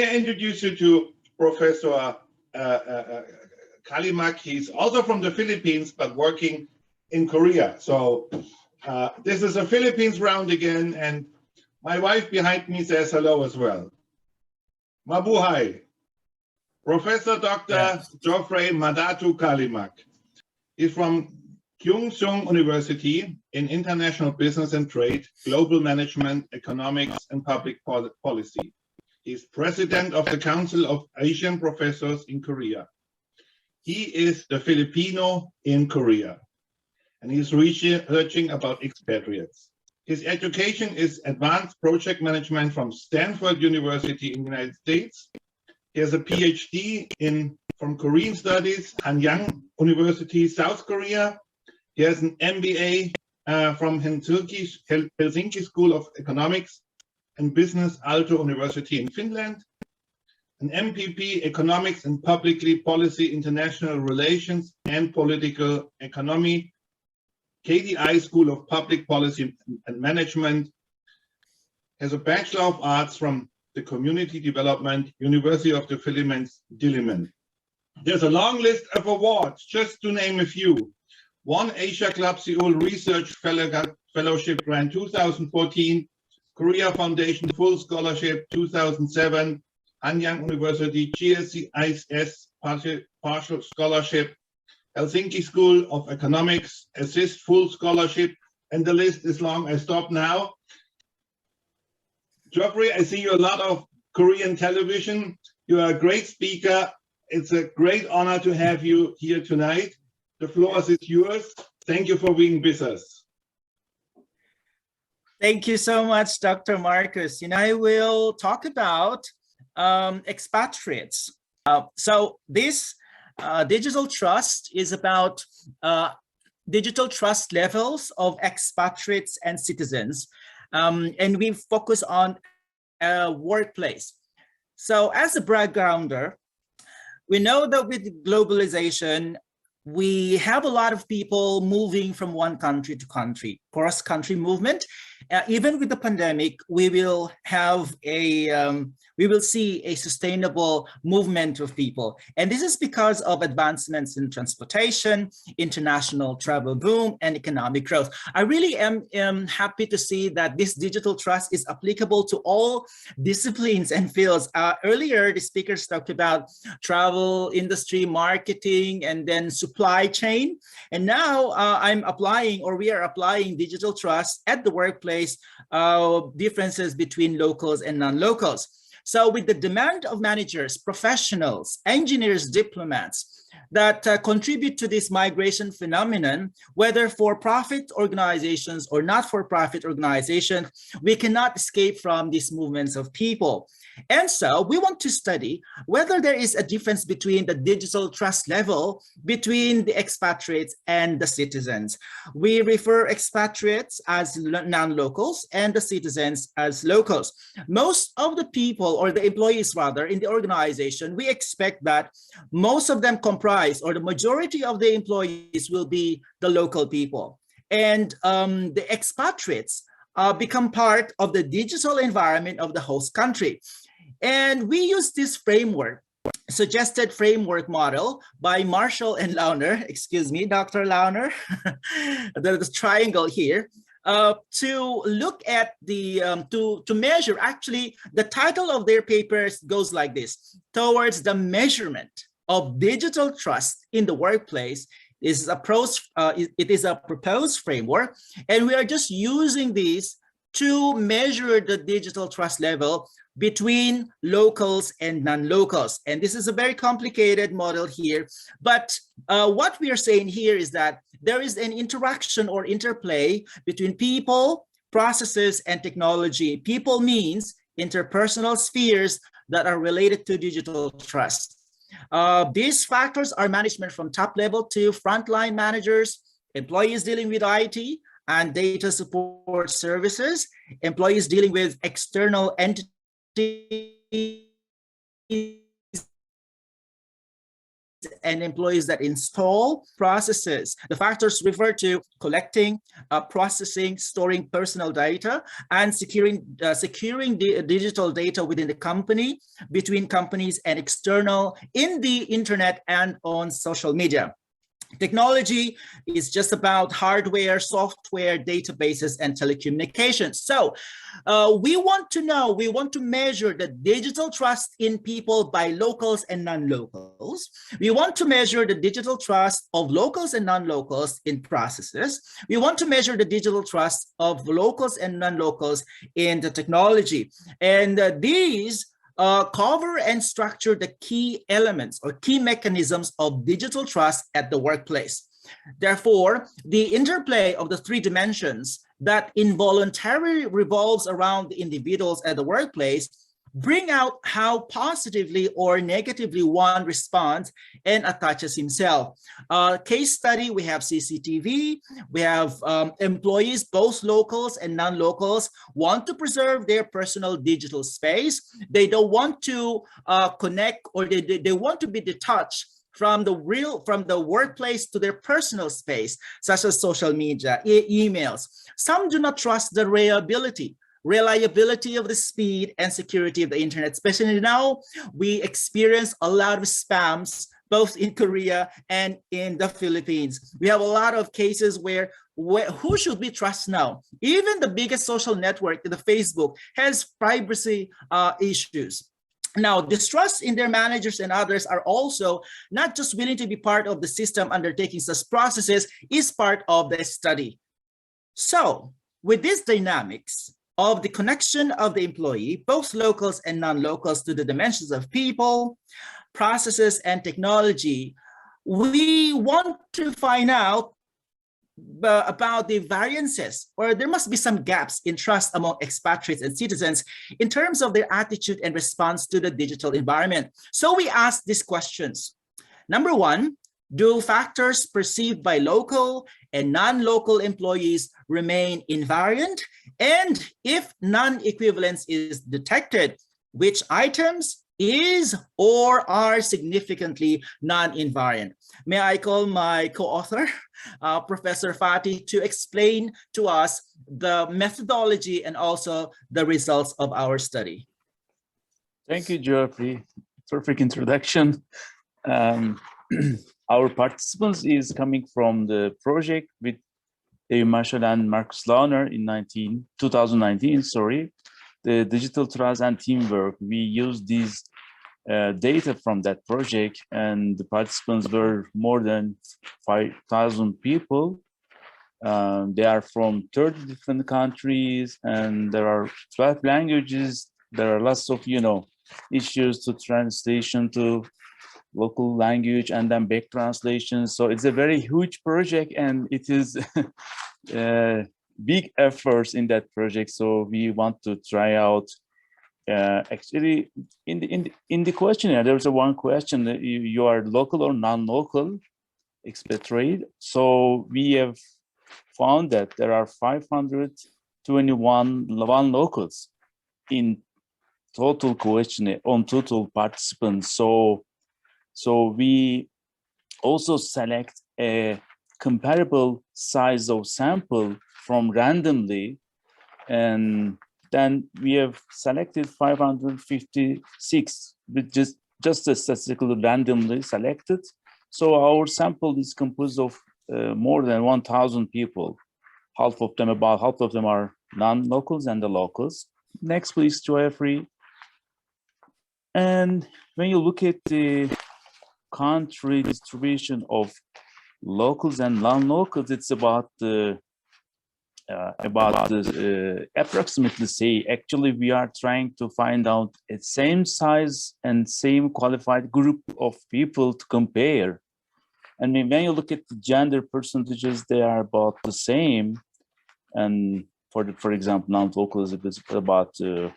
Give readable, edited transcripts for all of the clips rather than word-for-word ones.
may I introduce you to Professor Calimag. He's also from the Philippines, but working in Korea. So this is a Philippines round again, and my wife behind me says hello as well. Mabuhay. Professor Dr. Joeffrey Maddatu Calimag. He's from Kyungsung University in International Business and Trade, Global Management, Economics, and Public Policy. He's president of the Council of Asian Professors in Korea. He is the Filipino in Korea, and he's researching about expatriates. His education is advanced project management from Stanford University in the United States. He has a PhD from Korean Studies, Hanyang University, South Korea. He has an MBA from Helsinki School of Economics and Business, Aalto University in Finland. An MPP, Economics and Public Policy, International Relations and Political Economy, KDI School of Public Policy and Management. Has a Bachelor of Arts from the Community Development, University of the Philippines, Diliman. There's a long list of awards, just to name a few. One Asia Club Seoul Research Fellowship Grant 2014, Korea Foundation Full Scholarship 2007, Hanyang University GSCIS Partial Scholarship, Helsinki School of Economics Assist Full Scholarship, and the list is long. I stop now. Joeffrey, I see you a lot of Korean television. You are a great speaker. It's a great honor to have you here tonight. The floor is yours. Thank you for being with us. Thank you so much, Dr. Markus. And I will talk about expatriates. So this digital trust is about digital trust levels of expatriates and citizens. And we focus on workplace. So as a backgrounder, we know that with globalization, we have a lot of people moving from one country to country, cross-country movement. Even with the pandemic, we will have we will see a sustainable movement of people. And this is because of advancements in transportation, international travel boom, and economic growth. I really am happy to see that this digital trust is applicable to all disciplines and fields. Earlier, the speakers talked about travel industry, marketing, and then supply chain. And now I'm applying, or we are applying digital trust at the workplace, differences between locals and non-locals. So with the demand of managers, professionals, engineers, diplomats that contribute to this migration phenomenon, whether for-profit organizations or not-for-profit organizations, we cannot escape from these movements of people. And so we want to study whether there is a difference between the digital trust level between the expatriates and the citizens. We refer expatriates as non-locals and the citizens as locals. Most of the people, or the employees rather, in the organization, we expect that most of them comprise, or the majority of the employees will be the local people. And the expatriates become part of the digital environment of the host country. And we use this framework, suggested framework model by Marshall and Launer, excuse me, Dr. Launer, the triangle here, to look at the, to measure, actually, the title of their papers goes like this: towards the measurement of digital trust in the workplace. This is it is a proposed framework, and we are just using these to measure the digital trust level between locals and non-locals. And this is a very complicated model here, but what we are saying here is that there is an interaction or interplay between people, processes, and technology. People means interpersonal spheres that are related to digital trust. These factors are management from top level to frontline managers, employees dealing with IT and data support services, employees dealing with external entities, and employees that install processes. The factors refer to collecting, processing, storing personal data, and securing the digital data within the company, between companies and external, in the internet and on social media. Technology is just about hardware, software, databases, and telecommunications. So we want to measure the digital trust in people by locals and non-locals. We want to measure the digital trust of locals and non-locals in processes. We want to measure the digital trust of locals and non-locals in the technology. And these cover and structure the key elements or key mechanisms of digital trust at the workplace. Therefore, the interplay of the three dimensions that involuntarily revolves around the individuals at the workplace bring out how positively or negatively one responds and attaches himself. Case study, we have CCTV, we have employees, both locals and non-locals, want to preserve their personal digital space. They don't want to connect, or they want to be detached from the workplace to their personal space, such as social media, emails. Some do not trust the reliability of the speed and security of the internet, especially now we experience a lot of spams both in Korea and in the Philippines. We have a lot of cases where who should we trust now? Even the biggest social network, the Facebook, has privacy issues. Now, distrust in their managers and others are also not just willing to be part of the system undertaking such processes, is part of the study. So with these dynamics of the connection of the employee, both locals and non-locals, to the dimensions of people, processes, and technology, we want to find out about the variances, or there must be some gaps in trust among expatriates and citizens in terms of their attitude and response to the digital environment. So we asked these questions. Number one, do factors perceived by local and non-local employees remain invariant? And if non-equivalence is detected, which items is or are significantly non-invariant? May I call my co-author, Professor Fatih, to explain to us the methodology and also the results of our study. Thank you, Joeffrey. Perfect introduction. Our participants is coming from the project with Marta and Markus Launer in 2019, the digital trust and teamwork. We used these data from that project, and the participants were more than 5,000 people. They are from 30 different countries, and there are 12 languages. There are lots of, issues to translation to local language and then back translation. So it's a very huge project, and it is big efforts in that project. So we want to try out. Actually, in the questionnaire, there's one question that you are local or non-local expatriate. So we have found that there are 521 locals in total questionnaire on total participants. So we also select a comparable size of sample from randomly, and then we have selected 556, with just a statistical randomly selected. So our sample is composed of more than 1,000 people. About half of them are non-locals and the locals. Next, please, Joeffrey. And when you look at the country distribution of locals and non-locals, it's about approximately say, actually we are trying to find out a same size and same qualified group of people to compare. And when you look at the gender percentages, they are about the same. And for example, non-locals, it is about 4%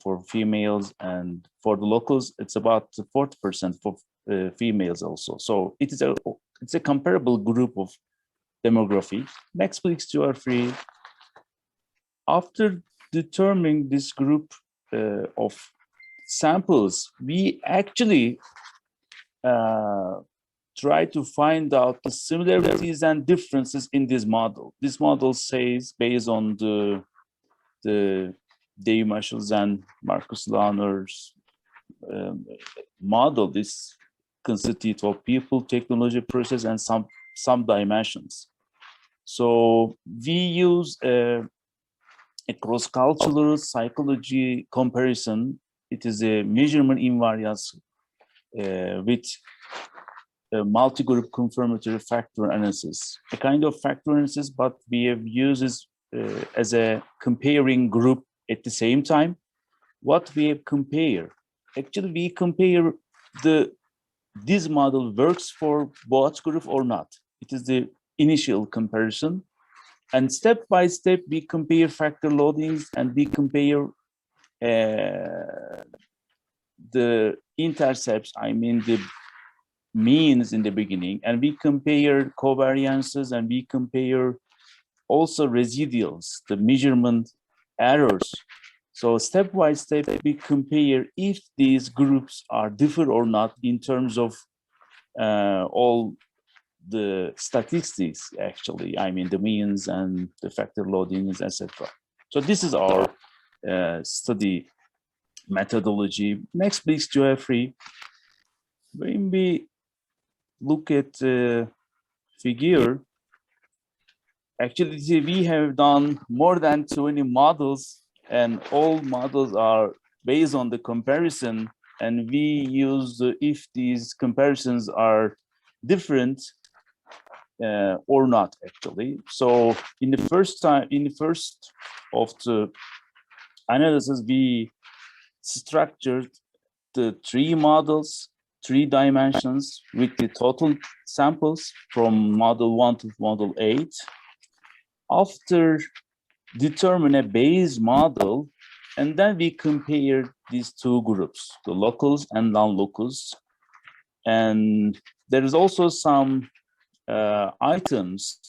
for females, and for the locals, it's about 40% for females also. So it's a comparable group of demography. Next, please, Joeffrey. After determining this group of samples, we actually try to find out the similarities and differences in this model. This model says, based on the Dave Marshall's and Markus Launer's model, this constitutes of people, technology, process, and some dimensions. So we use a cross-cultural psychology comparison. It is a measurement invariance with a multi-group confirmatory factor analysis, a kind of factor analysis, but we have used this as a comparing group at the same time. What we have compare? Actually, we compare this model works for both group or not. It is the initial comparison, and step by step we compare factor loadings and we compare the intercepts, I mean the means in the beginning, and we compare covariances, and we compare also residuals, the measurement errors. So step by step we compare if these groups are differ or not in terms of all the statistics, actually, I mean the means and the factor loadings, etc. So this is our study methodology. Next, please, Joeffrey. When we look at the figure, actually we have done more than 20 models, and all models are based on the comparison, and we use if these comparisons are different or not, actually. So in the first of the analysis, we structured the 3 models, 3 dimensions with the total samples from model 1 to model 8. After determine a base model, and then we compare these 2 groups, the locals and non-locals. And there is also some items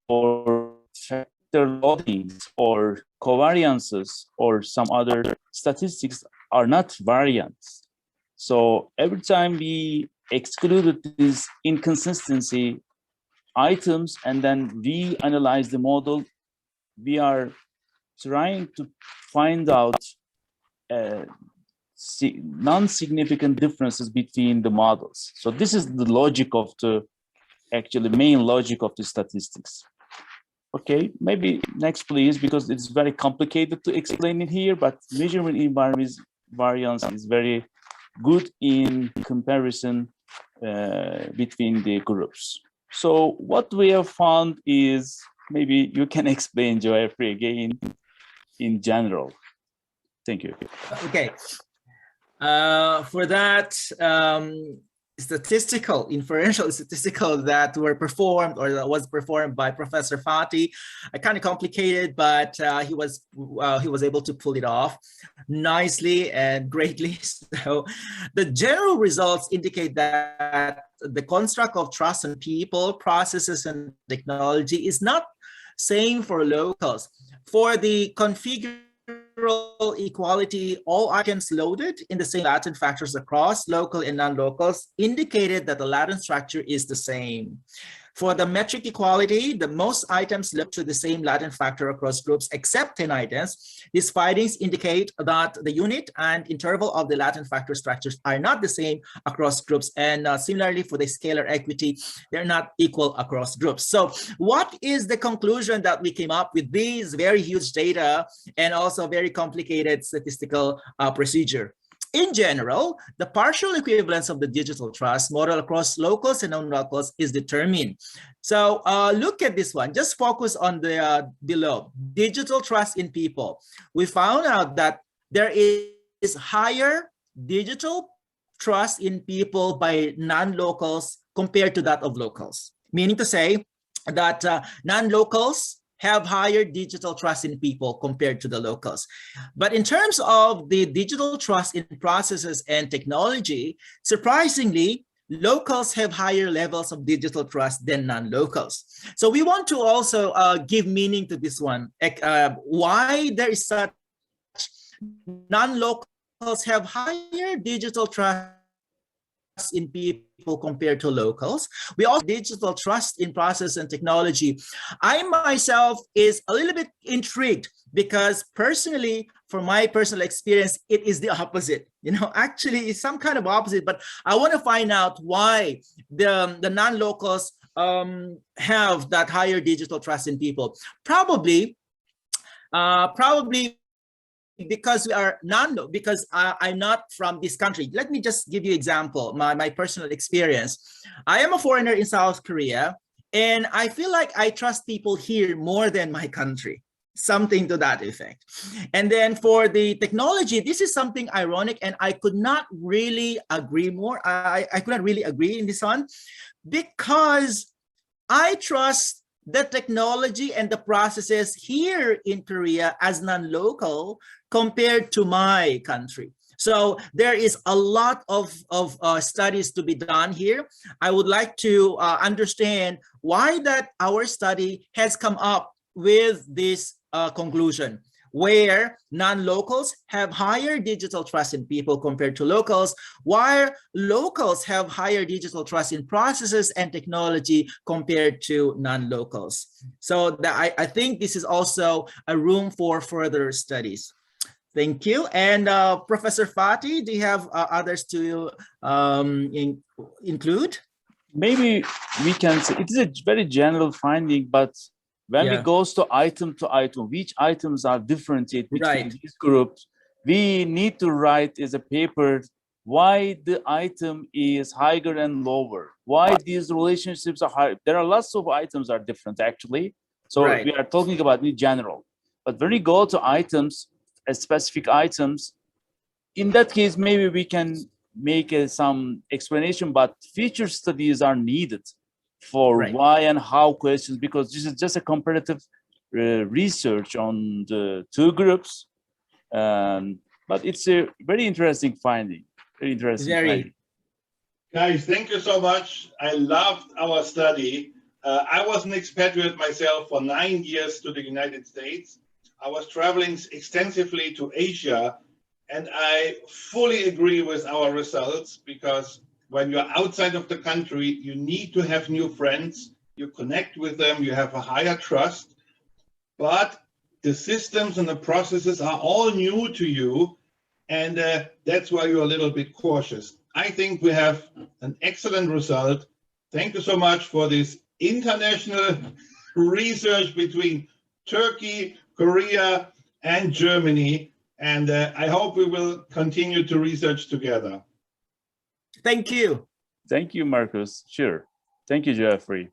or factor loadings or covariances or some other statistics are not variants. So every time we excluded these inconsistency items and then we analyze the model, we are trying to find out non-significant differences between the models. So this is the logic of the, actually main logic of the statistics. Okay, maybe next please, because it's very complicated to explain it here, but measurement invariance variance is very good in comparison between the groups. So what we have found is, maybe you can explain, Joeffrey, again in general. Thank you. Okay. For that, inferential statistical that were performed, or that was performed by Professor Fati, kind of complicated, but he was able to pull it off nicely and greatly. So the general results indicate that the construct of trust in people, processes, and technology is not same for locals. For the configural equality, all items loaded in the same latent factors across local and non-locals indicated that the latent structure is the same. For the metric equality, the most items load to the same latent factor across groups except 10 items. These findings indicate that the unit and interval of the latent factor structures are not the same across groups, and similarly for the scalar equity, they're not equal across groups. So what is the conclusion that we came up with these very huge data and also very complicated statistical procedure? In general, the partial equivalence of the digital trust model across locals and non-locals is determined. So look at this one. Just focus on the below. Digital trust in people. We found out that there is higher digital trust in people by non-locals compared to that of locals. Meaning to say that non-locals have higher digital trust in people compared to the locals. But in terms of the digital trust in processes and technology, surprisingly, locals have higher levels of digital trust than non-locals. So we want to also give meaning to this one. Why there is such non-locals have higher digital trust in people compared to locals. We also digital trust in process and technology. I myself is a little bit intrigued because personally, from my personal experience, it is the opposite. You know, actually it's some kind of opposite, but I want to find out why the non-locals have that higher digital trust in people. Probably because we are because I'm not from this country. Let me just give you example, my personal experience. I am a foreigner in South Korea, and I feel like I trust people here more than my country, something to that effect. And then for the technology, this is something ironic, and I could not really agree more. I could not really agree in this one, because I trust the technology and the processes here in Korea as non-local compared to my country. So there is a lot of studies to be done here. I would like to understand why that our study has come up with this conclusion, where non-locals have higher digital trust in people compared to locals, while locals have higher digital trust in processes and technology compared to non-locals. So I think this is also a room for further studies. Thank you. And Professor Fati, do you have others to include? Maybe we can say it is a very general finding, but when we goes to item, which items are differentiated between these groups, we need to write as a paper why the item is higher and lower, why these relationships are higher. There are lots of items are different actually. So we are talking about in general. But when we go to items, specific items, in that case, maybe we can make some explanation, but feature studies are needed for why and how questions, because this is just a comparative research on the two groups. But it's a very interesting finding. Very interesting finding. Guys, thank you so much. I loved our study. I was an expatriate myself for 9 years to the United States. I was traveling extensively to Asia, and I fully agree with our results, because when you're outside of the country, you need to have new friends, you connect with them, you have a higher trust, but the systems and the processes are all new to you, and that's why you're a little bit cautious. I think we have an excellent result. Thank you so much for this international research between Turkey, Korea, and Germany, and I hope we will continue to research together. Thank you. Thank you, Markus. Sure. Thank you, Joeffrey.